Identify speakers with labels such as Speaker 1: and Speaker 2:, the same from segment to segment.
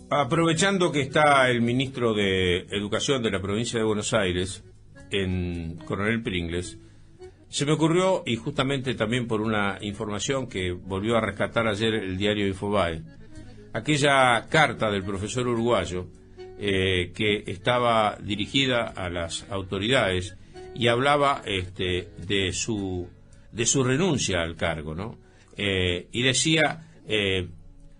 Speaker 1: Aprovechando que está el ministro de Educación de la provincia de Buenos Aires, en Coronel Pringles, se me ocurrió, y justamente también por una información que volvió a rescatar ayer el diario Infobae, aquella carta del profesor uruguayo que estaba dirigida a las autoridades y hablaba de su renuncia al cargo, ¿no? Y decía,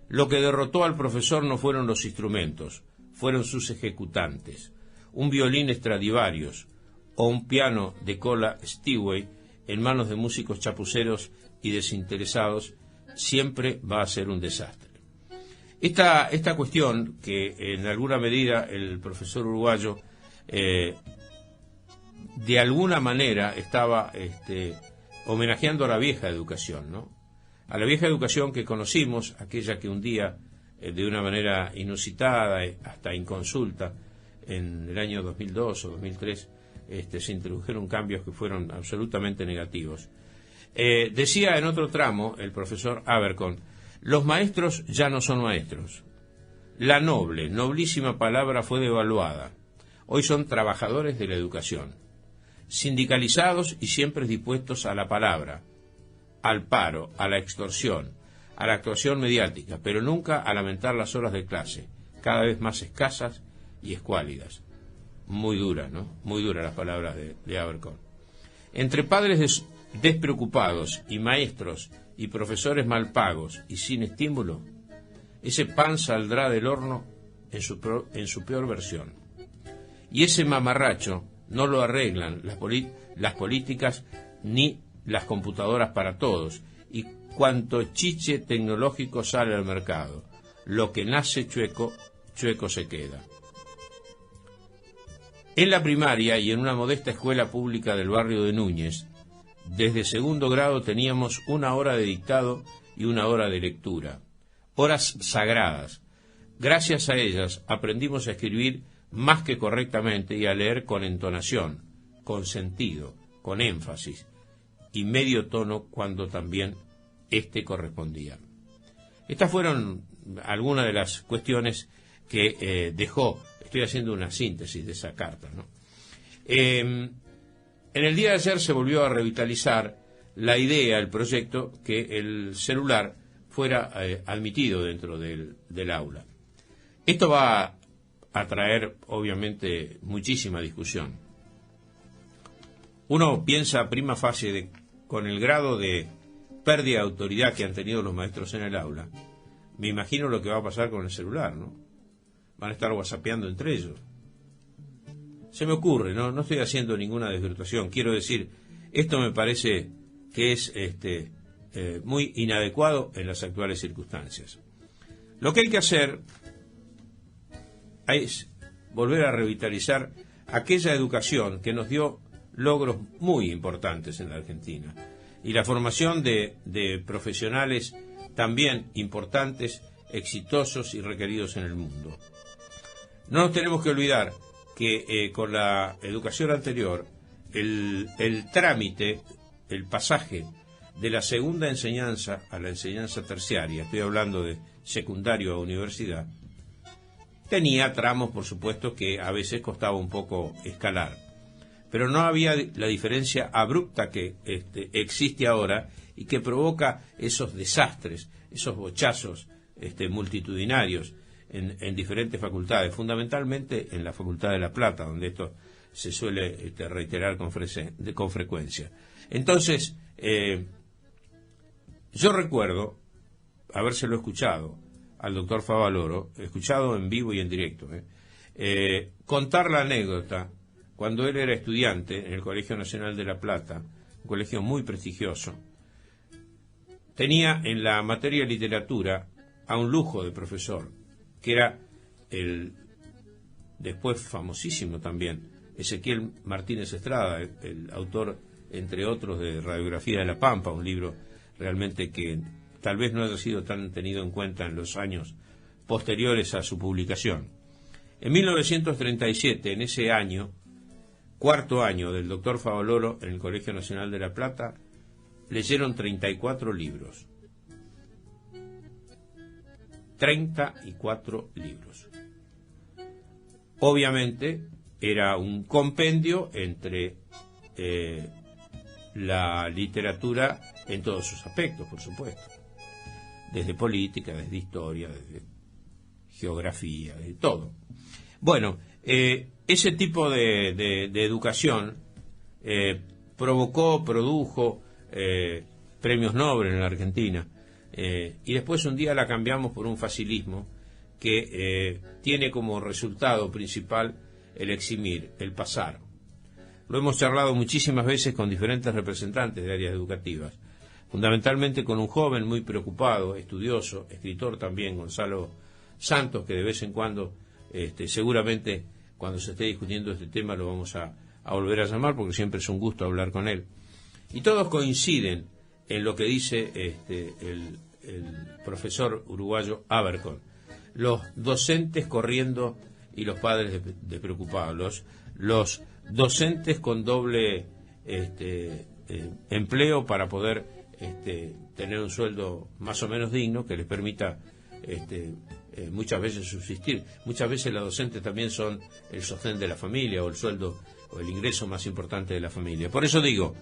Speaker 1: lo que derrotó al profesor no fueron los instrumentos, fueron sus ejecutantes, un violín Stradivarius o un piano de cola Steinway en manos de músicos chapuceros y desinteresados siempre va a ser un desastre. Esta cuestión, que en alguna medida el profesor uruguayo de alguna manera estaba homenajeando a la vieja educación, ¿no? A la vieja educación que conocimos, aquella que un día, de una manera inusitada, hasta inconsulta, en el año 2002 o 2003, se introdujeron cambios que fueron absolutamente negativos. Decía en otro tramo el profesor Abercon, los maestros ya no son maestros. La noblísima palabra fue devaluada. Hoy son trabajadores de la educación, sindicalizados y siempre dispuestos a la palabra, al paro, a la extorsión, a la actuación mediática, pero nunca a lamentar las horas de clase, cada vez más escasas y escuálidas. Muy dura, ¿no? Muy duras las palabras de Abercon. Entre padres despreocupados y maestros y profesores mal pagos y sin estímulo, ese pan saldrá del horno en su peor versión. Y ese mamarracho no lo arreglan las políticas ni las computadoras para todos y cuanto chiche tecnológico sale al mercado. Lo que nace chueco, chueco se queda. En la primaria y en una modesta escuela pública del barrio de Núñez, desde segundo grado teníamos 1 hora de dictado y 1 hora de lectura, horas sagradas. Gracias a ellas aprendimos a escribir más que correctamente y a leer con entonación, con sentido, con énfasis y medio tono cuando también correspondía. Estas fueron algunas de las cuestiones que dejó. Estoy haciendo una síntesis de esa carta, ¿no? En el día de ayer se volvió a revitalizar la idea, el proyecto, que el celular fuera admitido dentro del aula. Esto va a traer, obviamente, muchísima discusión. Uno piensa prima facie con el grado de pérdida de autoridad que han tenido los maestros en el aula. Me imagino lo que va a pasar con el celular, ¿no? Van a estar whatsappeando entre ellos. Se me ocurre, no estoy haciendo ninguna desvirtuación. Quiero decir, esto me parece que es muy inadecuado en las actuales circunstancias. Lo que hay que hacer es volver a revitalizar aquella educación que nos dio logros muy importantes en la Argentina y la formación de profesionales también importantes, exitosos y requeridos en el mundo. No nos tenemos que olvidar que con la educación anterior, el trámite, el pasaje de la segunda enseñanza a la enseñanza terciaria, estoy hablando de secundario a universidad, tenía tramos, por supuesto, que a veces costaba un poco escalar, pero no había la diferencia abrupta que existe ahora y que provoca esos desastres, esos bochazos multitudinarios en diferentes facultades, fundamentalmente en la Facultad de La Plata, donde esto se suele reiterar con frecuencia. Entonces, yo recuerdo habérselo escuchado al doctor Favaloro, escuchado en vivo y en directo, contar la anécdota cuando él era estudiante en el Colegio Nacional de La Plata, un colegio muy prestigioso. Tenía en la materia de literatura a un lujo de profesor, que era el después famosísimo también Ezequiel Martínez Estrada, el autor, entre otros, de Radiografía de la Pampa, un libro realmente que tal vez no haya sido tan tenido en cuenta en los años posteriores a su publicación. En 1937, en ese año, cuarto año del doctor Favaloro en el Colegio Nacional de La Plata, leyeron 34 libros. 34 libros. Obviamente era un compendio entre la literatura en todos sus aspectos, por supuesto, desde política, desde historia, desde geografía, de todo. Bueno, ese tipo de educación produjo premios Nobel en la Argentina, y después un día la cambiamos por un facilismo que tiene como resultado principal el eximir, el pasar. Lo hemos charlado muchísimas veces con diferentes representantes de áreas educativas, fundamentalmente con un joven muy preocupado, estudioso, escritor también, Gonzalo Santos, que de vez en cuando, seguramente cuando se esté discutiendo este tema lo vamos a volver a llamar, porque siempre es un gusto hablar con él. Y todos coinciden en lo que dice el profesor uruguayo Abercon: los docentes corriendo y los padres despreocupados, los docentes con doble empleo para poder tener un sueldo más o menos digno que les permita muchas veces subsistir. Muchas veces los docentes también son el sostén de la familia, o el sueldo o el ingreso más importante de la familia. Por eso digo,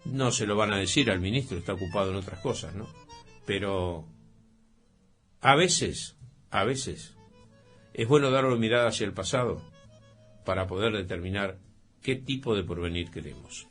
Speaker 1: no se lo van a decir al ministro, está ocupado en otras cosas, ¿no? Pero a veces es bueno dar una mirada hacia el pasado para poder determinar qué tipo de porvenir queremos.